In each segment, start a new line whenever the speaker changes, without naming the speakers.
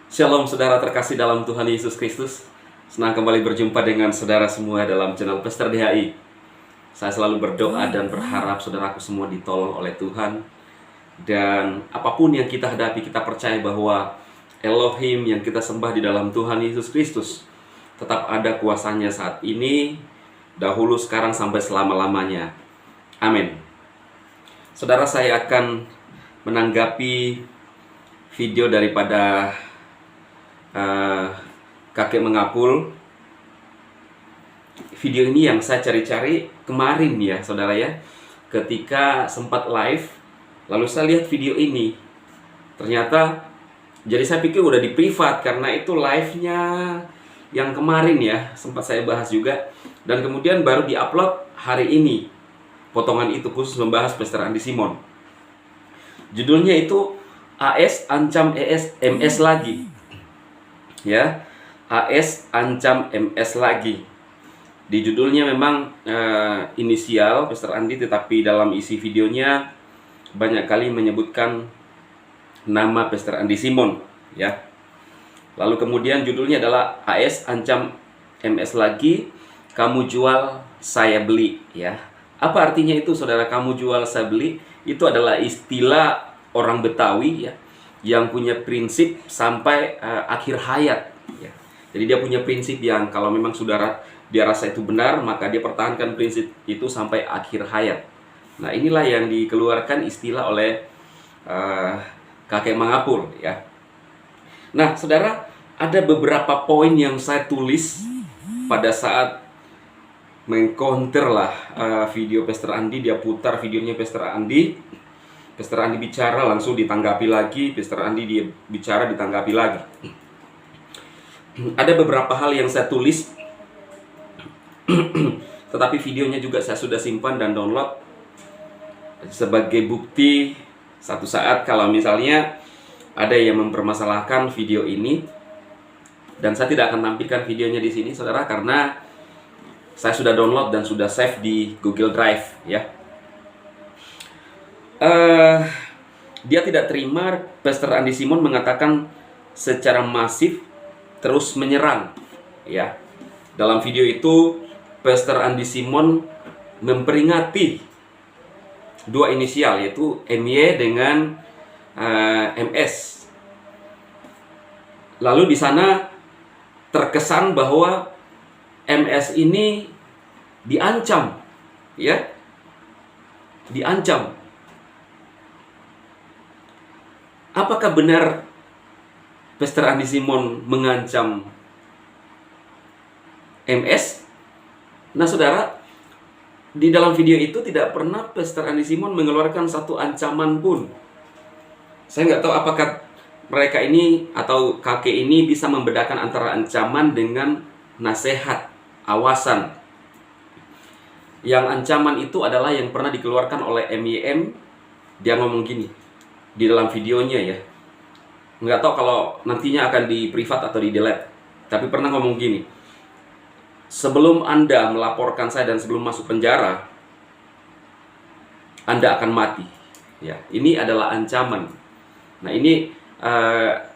Shalom saudara terkasih dalam Tuhan Yesus Kristus. Senang kembali berjumpa dengan saudara semua dalam channel Pastor DHI. Saya selalu berdoa dan berharap saudaraku semua ditolong oleh Tuhan. Dan apapun yang kita hadapi, kita percaya bahwa Elohim yang kita sembah di dalam Tuhan Yesus Kristus tetap ada kuasanya saat ini, dahulu, sekarang, sampai selama-lamanya. Amin. Saudara, saya akan menanggapi video daripada kakek mengapul. Video ini yang saya cari-cari kemarin ya saudara ya, ketika sempat live. Lalu saya lihat video ini, ternyata jadi saya pikir udah di privat karena itu live-nya yang kemarin ya, sempat saya bahas juga. Dan kemudian baru di-upload hari ini potongan itu, khusus membahas Pastor Andi Simon. Judulnya itu AS ancam ES MS lagi. Ya, AS ancam MS lagi. Di judulnya memang inisial Pastor Andi, tetapi dalam isi videonya banyak kali menyebutkan nama Pastor Andi Simon ya. Lalu kemudian judulnya adalah AS ancam MS lagi, kamu jual saya beli ya. Apa artinya itu saudara, kamu jual saya beli? Itu adalah istilah orang Betawi ya, yang punya prinsip sampai akhir hayat ya. Jadi dia punya prinsip yang kalau memang saudara dia rasa itu benar, maka dia pertahankan prinsip itu sampai akhir hayat. Nah, inilah yang dikeluarkan istilah oleh kakek mengapul ya. Nah, saudara, ada beberapa poin yang saya tulis pada saat mengcounter lah video Pastor Andi. Dia putar videonya Pastor Andi. Pastor Andi bicara, langsung ditanggapi lagi. Pastor Andi dia bicara, ditanggapi lagi. Ada beberapa hal yang saya tulis, tetapi videonya juga saya sudah simpan dan download sebagai bukti satu saat kalau misalnya ada yang mempermasalahkan video ini. Dan saya tidak akan tampilkan videonya di sini, saudara, karena saya sudah download dan sudah save di Google Drive ya. Dia tidak terima Pastor Andi Simon mengatakan secara masif terus menyerang ya. Dalam video itu Pastor Andi Simon memperingati dua inisial, yaitu MY dengan MS. Lalu di sana terkesan bahwa MS ini diancam ya, diancam. Apakah benar Pastor Andi Simon mengancam MS? Nah saudara, di dalam video itu tidak pernah Pastor Andi Simon mengeluarkan satu ancaman pun. Saya nggak tahu apakah mereka ini atau kakek ini bisa membedakan antara ancaman dengan nasihat, awasan. Yang ancaman itu adalah yang pernah dikeluarkan oleh MYM. Dia ngomong gini di dalam videonya ya. Nggak tahu kalau nantinya akan di privat atau di delete, tapi pernah ngomong gini, sebelum Anda melaporkan saya dan sebelum masuk penjara, Anda akan mati ya. Ini adalah ancaman. Nah ini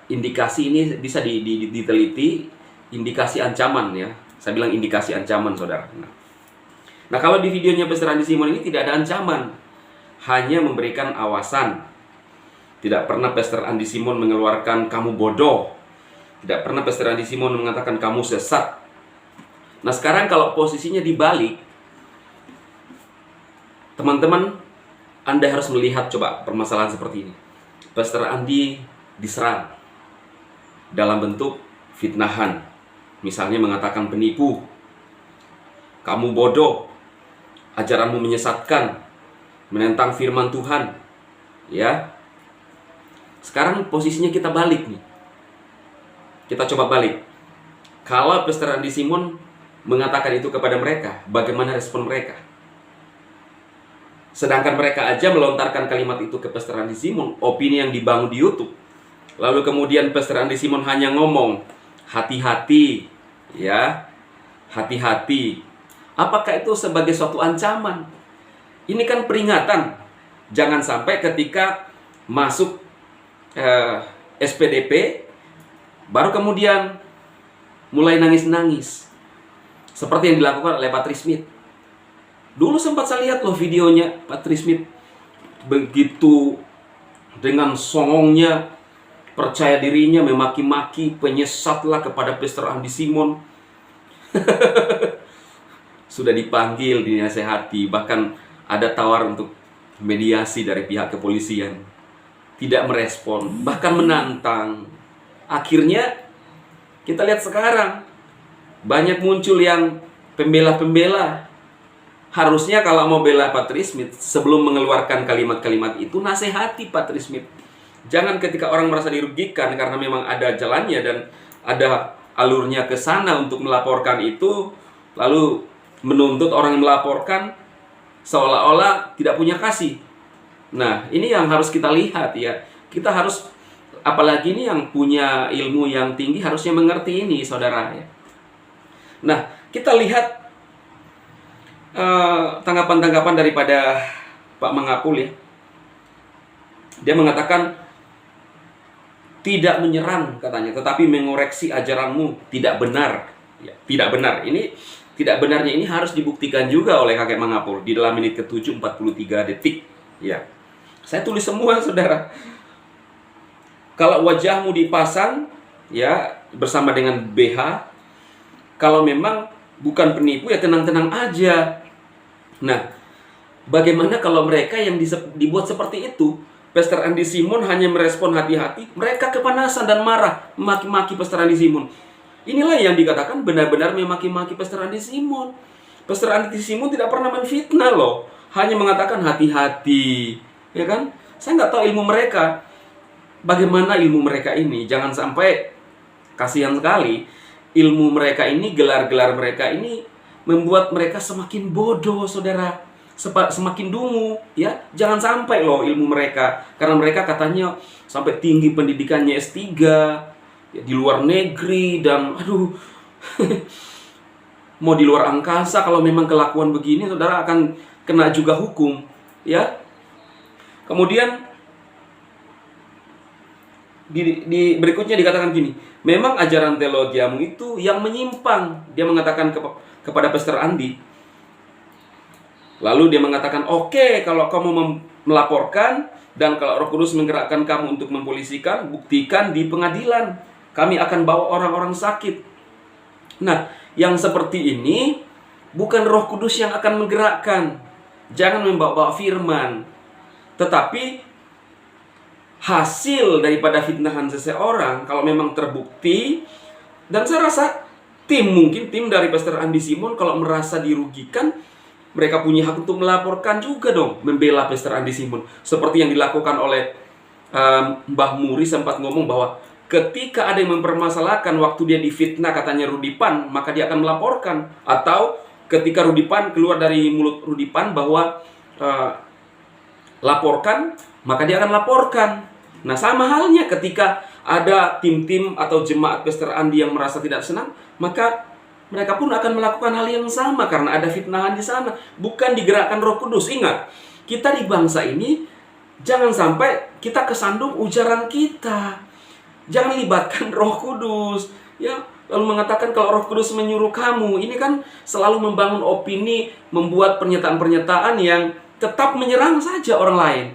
indikasi, ini bisa diteliti, indikasi ancaman ya. Saya bilang indikasi ancaman saudara. Nah kalau di videonya Pastor Andi Simon ini tidak ada ancaman, hanya memberikan awasan. Tidak pernah Pastor Andi Simon mengeluarkan kamu bodoh. Tidak pernah Pastor Andi Simon mengatakan kamu sesat. Nah sekarang kalau posisinya dibalik, teman-teman, Anda harus melihat coba permasalahan seperti ini. Pastor Andi diserang dalam bentuk fitnahan. Misalnya mengatakan penipu, kamu bodoh, ajaranmu menyesatkan, menentang firman Tuhan ya. Sekarang posisinya kita balik nih. Kita coba balik. Kalau Pastor Andi Simon mengatakan itu kepada mereka, bagaimana respon mereka? Sedangkan mereka aja melontarkan kalimat itu ke Pastor Andi Simon, opini yang dibangun di YouTube. Lalu kemudian Pastor Andi Simon hanya ngomong, hati-hati ya, hati-hati. Apakah itu sebagai suatu ancaman? Ini kan peringatan. Jangan sampai ketika masuk SPDP Baru kemudian mulai nangis-nangis. Seperti yang dilakukan oleh Patrick Smith. Dulu sempat saya lihat loh videonya Patrick Smith. Begitu dengan songongnya, percaya dirinya, memaki-maki, penyesatlah kepada Pastor Andy Simon. Sudah dipanggil, dinasehati, bahkan ada tawar untuk mediasi dari pihak kepolisian. Tidak merespon, bahkan menantang. Akhirnya kita lihat sekarang banyak muncul yang pembela-pembela. Harusnya kalau mau bela Patrick Smith, sebelum mengeluarkan kalimat-kalimat itu, nasihati Patrick Smith. Jangan ketika orang merasa dirugikan karena memang ada jalannya dan ada alurnya ke sana untuk melaporkan itu, lalu menuntut orang yang melaporkan seolah-olah tidak punya kasih. Nah, ini yang harus kita lihat ya. Kita harus, apalagi ini yang punya ilmu yang tinggi, harusnya mengerti ini, saudara ya. Nah, kita lihat tanggapan-tanggapan daripada Pak Mangapul ya. Dia mengatakan tidak menyerang katanya, tetapi mengoreksi ajaranmu tidak benar. Ya, tidak benar. Ini tidak benarnya ini harus dibuktikan juga oleh kakek Mangapul di dalam menit ke-7 43 detik. Ya. Saya tulis semua, saudara. Kalau wajahmu dipasang ya bersama dengan BH, kalau memang bukan penipu ya tenang-tenang aja. Nah, bagaimana kalau mereka yang dibuat seperti itu? Pastor Andy Simon hanya merespon hati-hati, mereka kepanasan dan marah, memaki-maki Pastor Andy Simon. Inilah yang dikatakan benar-benar memaki-maki Pastor Andy Simon. Pastor Andy Simon tidak pernah menfitnah loh, hanya mengatakan hati-hati, ya kan? Saya nggak tahu ilmu mereka. Bagaimana ilmu mereka ini? Jangan sampai, kasihan sekali, ilmu mereka ini, gelar-gelar mereka ini membuat mereka semakin bodoh, saudara. Semakin dungu, ya. Jangan sampai loh ilmu mereka. Karena mereka katanya sampai tinggi pendidikannya S3, ya, di luar negeri, dan aduh, mau di luar angkasa. Kalau memang kelakuan begini, saudara akan kena juga hukum, ya. Kemudian di berikutnya dikatakan gini, memang ajaran teologiamu itu yang menyimpang. Dia mengatakan kepada Pastor Andy. Lalu dia mengatakan, oke, kalau kamu melaporkan dan kalau Roh Kudus menggerakkan kamu untuk mempolisikan, buktikan di pengadilan. Kami akan bawa orang-orang sakit. Nah, yang seperti ini bukan Roh Kudus yang akan menggerakkan. Jangan membawa-bawa firman. Tetapi hasil daripada fitnahan seseorang kalau memang terbukti, dan saya rasa mungkin tim dari Pastor Andy Simon kalau merasa dirugikan, mereka punya hak untuk melaporkan juga dong, membela Pastor Andy Simon. Seperti yang dilakukan oleh Mbah Muri sempat ngomong bahwa ketika ada yang mempermasalahkan waktu dia difitnah katanya Rudy Pan, maka dia akan melaporkan. Atau ketika Rudy Pan keluar dari mulut Rudy Pan bahwa laporkan, maka dia akan laporkan. Nah, sama halnya ketika ada tim-tim atau jemaat Pastor Andy yang merasa tidak senang, maka mereka pun akan melakukan hal yang sama karena ada fitnahan di sana. Bukan digerakkan Roh Kudus. Ingat, kita di bangsa ini jangan sampai kita kesandung ujaran kita. Jangan libatkan Roh Kudus. Ya, lalu mengatakan kalau Roh Kudus menyuruh kamu. Ini kan selalu membangun opini, membuat pernyataan-pernyataan yang tetap menyerang saja orang lain.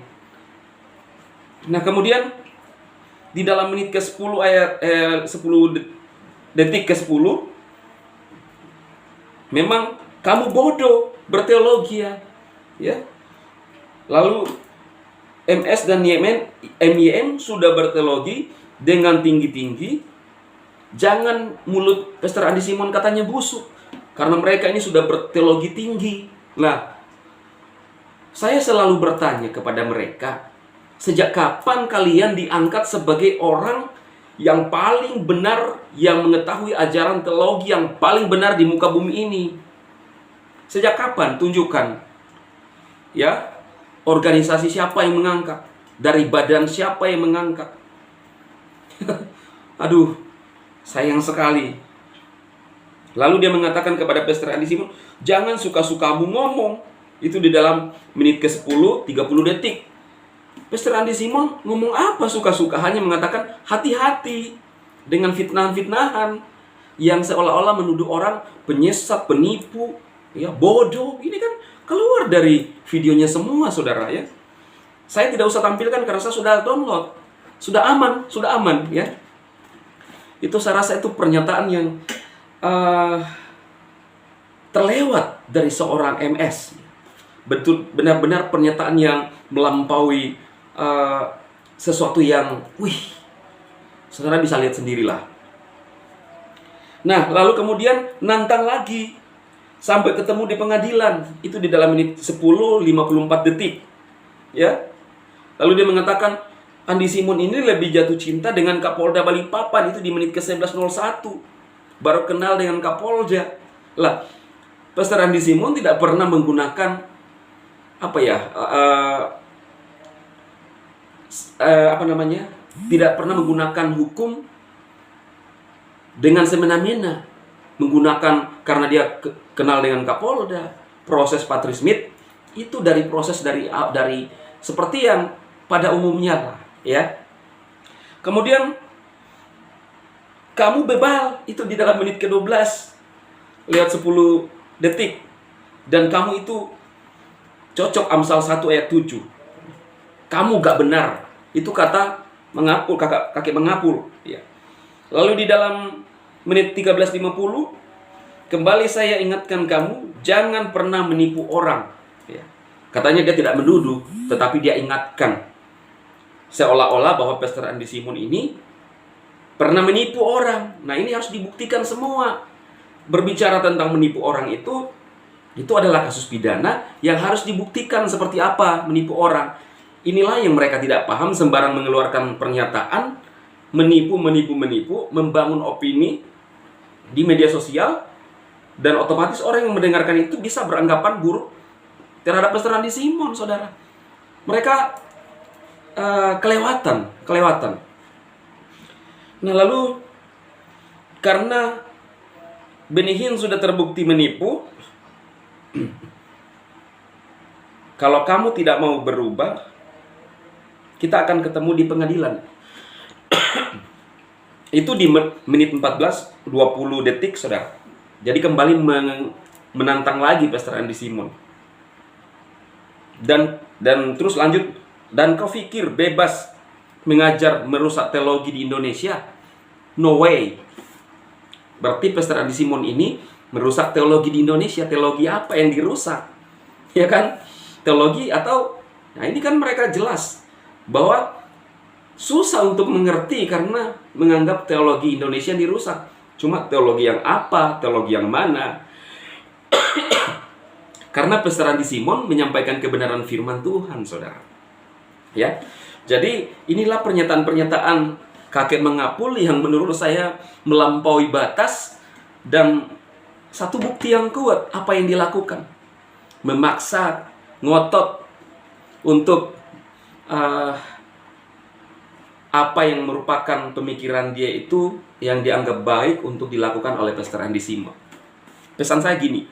Nah, kemudian di dalam menit ke-10 ayat 10 detik ke-10, memang kamu bodoh berteologi ya. Lalu MS dan MYM sudah berteologi dengan tinggi-tinggi. Jangan mulut Pastor Andy Simon katanya busuk, karena mereka ini sudah berteologi tinggi. Nah, saya selalu bertanya kepada mereka, sejak kapan kalian diangkat sebagai orang yang paling benar, yang mengetahui ajaran teologi yang paling benar di muka bumi ini? Sejak kapan? Tunjukkan. Ya, organisasi siapa yang mengangkat? Dari badan siapa yang mengangkat? Aduh, sayang sekali. Lalu dia mengatakan kepada Pastor Andy Simon, jangan suka-sukamu ngomong. Itu di dalam menit ke-10, 30 detik. Pastor Andy Simon ngomong apa suka-suka? Hanya mengatakan hati-hati. dengan fitnahan-fitnahan yang seolah-olah menuduh orang penyesat, penipu, ya, bodoh. Ini kan keluar dari videonya semua, saudara, ya. Saya tidak usah tampilkan karena saya sudah download. Sudah aman, ya. Itu saya rasa itu pernyataan yang terlewat dari seorang MS. Betul, benar-benar pernyataan yang melampaui sesuatu yang, saudara bisa lihat sendirilah. Nah, lalu kemudian nantang lagi sampai ketemu di pengadilan. Itu di dalam menit 10:54 detik. Ya. Lalu dia mengatakan Andi Simon ini lebih jatuh cinta dengan Kapolda Balikpapan, itu di menit ke-11:01. Baru kenal dengan Kapolda. Lah, Pastor Andi Simon tidak pernah menggunakan tidak pernah menggunakan hukum dengan semena-mena. Menggunakan karena dia kenal dengan Kapolda. Proses Patrismit itu proses dari seperti yang pada umumnya lah, ya. Kemudian kamu bebal itu di dalam menit ke-12 lihat 10 detik, dan kamu itu cocok Amsal 1 ayat 7. Kamu gak benar, itu kata mengapul, kakek mengapul, ya. Lalu di dalam menit 13:50 kembali saya ingatkan kamu jangan pernah menipu orang, ya. Katanya dia tidak menuduh, tetapi dia ingatkan. Seolah-olah bahwa Pastor Andi Simon ini pernah menipu orang. Nah, ini harus dibuktikan semua. Berbicara tentang menipu orang itu adalah kasus pidana yang harus dibuktikan seperti apa menipu orang. Inilah yang mereka tidak paham, sembarang mengeluarkan pernyataan, menipu, membangun opini di media sosial, dan otomatis orang yang mendengarkan itu bisa beranggapan buruk terhadap Pastor Andi Simon, saudara. Mereka kelewatan. Nah, lalu karena Benny Hinn sudah terbukti menipu, kalau kamu tidak mau berubah, kita akan ketemu di pengadilan. Itu di menit 14:20 detik, saudara. Jadi kembali menantang lagi Pastor Andi Simon. Dan terus lanjut. Dan kau pikir bebas mengajar merusak teologi di Indonesia? No way. Berarti Pastor Andi Simon ini merusak teologi di Indonesia. Teologi apa yang dirusak? Ya kan? Teologi nah ini kan mereka jelas bahwa susah untuk mengerti karena menganggap teologi Indonesia dirusak. Cuma teologi yang apa? Teologi yang mana? Karena Pastor Andi Simon menyampaikan kebenaran firman Tuhan, saudara. Ya, jadi inilah pernyataan-pernyataan kakek mengapul yang menurut saya melampaui batas, dan satu bukti yang kuat apa yang dilakukan, memaksa, ngotot untuk apa yang merupakan pemikiran dia itu yang dianggap baik untuk dilakukan oleh Pastor Andi Simon. Pesan saya gini,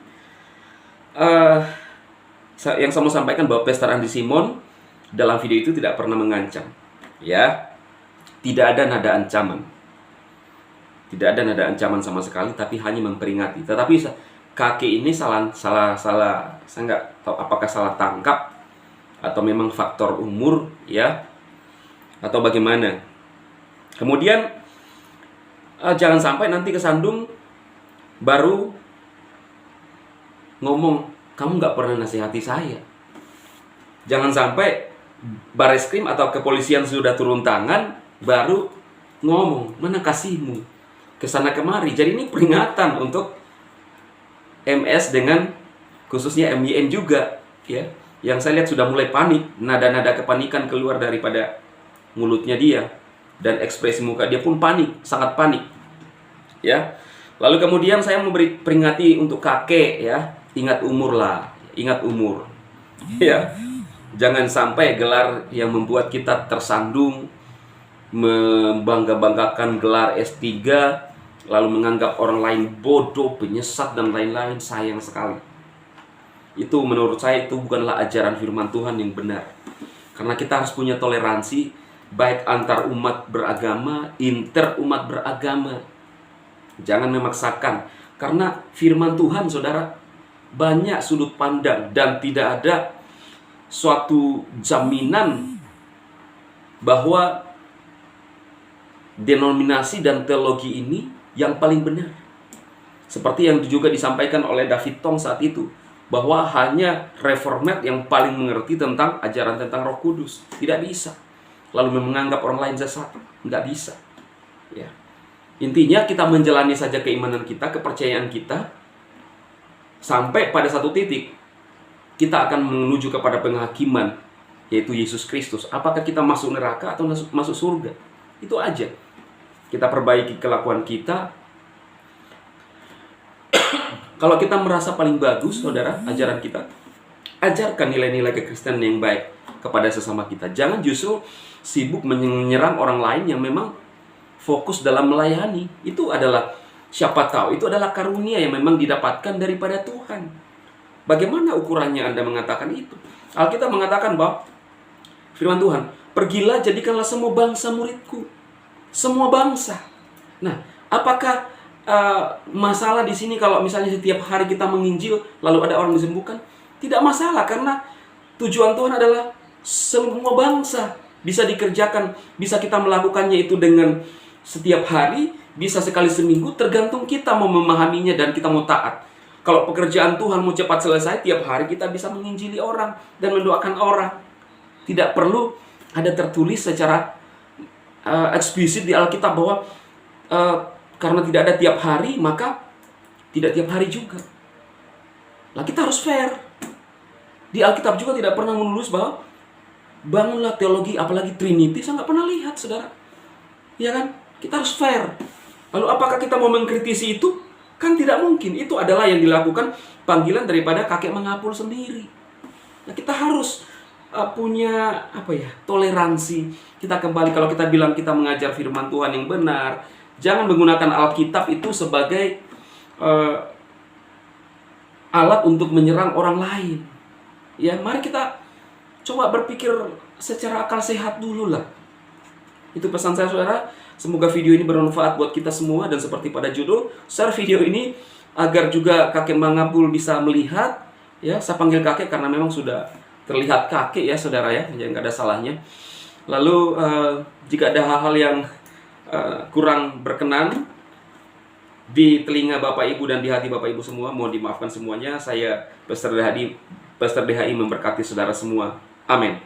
yang saya mau sampaikan bahwa Pastor Andi Simon dalam video itu tidak pernah mengancam, ya. Tidak ada nada ancaman. Tidak ada nada ancaman sama sekali, tapi hanya memperingati. Tetapi kakek ini salah, saya nggak tahu apakah salah tangkap atau memang faktor umur, ya, atau bagaimana. Kemudian jangan sampai nanti kesandung baru ngomong, kamu nggak pernah nasihati saya. Jangan sampai Bareskrim atau kepolisian sudah turun tangan baru ngomong, mana kasihmu kesana kemari. Jadi ini peringatan untuk MS dengan khususnya MYN juga, ya. Yang saya lihat sudah mulai panik, nada-nada kepanikan keluar daripada mulutnya dia, dan ekspresi muka dia pun panik, sangat panik, ya. Lalu kemudian saya memberi peringati untuk kakek, ya, ingat umur lah, ingat umur, ya. Jangan sampai gelar yang membuat kita tersandung, membangga-banggakan gelar S3, lalu menganggap orang lain bodoh, penyesat, dan lain-lain. Sayang sekali. Itu menurut saya itu bukanlah ajaran firman Tuhan yang benar. Karena kita harus punya toleransi baik antar umat beragama, inter umat beragama. Jangan memaksakan, karena firman Tuhan, saudara, banyak sudut pandang dan tidak ada suatu jaminan bahwa denominasi dan teologi ini yang paling benar. Seperti yang juga disampaikan oleh David Tong saat itu, bahwa hanya reformat yang paling mengerti tentang ajaran tentang Roh Kudus. Tidak bisa. Lalu menganggap orang lain sesat. Nggak bisa. Ya. Intinya kita menjalani saja keimanan kita, kepercayaan kita, sampai pada satu titik kita akan menuju kepada penghakiman, yaitu Yesus Kristus. Apakah kita masuk neraka atau masuk surga? Itu aja. Kita perbaiki kelakuan kita. Kalau kita merasa paling bagus, saudara, ajaran kita, ajarkan nilai-nilai kekristenan yang baik kepada sesama kita. Jangan justru sibuk menyerang orang lain yang memang fokus dalam melayani. Itu adalah, siapa tahu, itu adalah karunia yang memang didapatkan daripada Tuhan. Bagaimana ukurannya Anda mengatakan itu? Alkitab mengatakan bahwa firman Tuhan, pergilah jadikanlah semua bangsa muridku. Semua bangsa. Nah, apakah masalah di sini kalau misalnya setiap hari kita menginjil lalu ada orang disembuhkan? Tidak masalah, karena tujuan Tuhan adalah semua bangsa bisa dikerjakan, bisa kita melakukannya itu dengan setiap hari, bisa sekali seminggu, tergantung kita mau memahaminya dan kita mau taat. Kalau pekerjaan Tuhan mau cepat selesai, tiap hari kita bisa menginjili orang dan mendoakan orang. Tidak perlu ada tertulis secara eksplisit di Alkitab bahwa karena tidak ada tiap hari, maka tidak tiap hari juga. Nah, kita harus fair. Di Alkitab juga tidak pernah menulis bahwa bangunlah teologi, apalagi Trinity. Saya nggak pernah lihat, saudara. Ya kan? Kita harus fair. Lalu apakah kita mau mengkritisi itu? Kan tidak mungkin. Itu adalah yang dilakukan panggilan daripada kakek mengapul sendiri. Nah, kita harus punya toleransi. Kita kembali, kalau kita bilang kita mengajar firman Tuhan yang benar, jangan menggunakan Alkitab itu sebagai alat untuk menyerang orang lain. Ya, mari kita coba berpikir secara akal sehat dulu lah. Itu pesan saya, saudara. Semoga video ini bermanfaat buat kita semua, dan seperti pada judul, share video ini agar juga kakek Mangapul bisa melihat. Ya, saya panggil kakek karena memang sudah terlihat kakek ya, saudara ya, jadi nggak ada salahnya. Lalu jika ada hal-hal yang kurang berkenan di telinga Bapak Ibu dan di hati Bapak Ibu semua, mohon dimaafkan semuanya. Saya Pastor DHI memberkati saudara semua. Amin.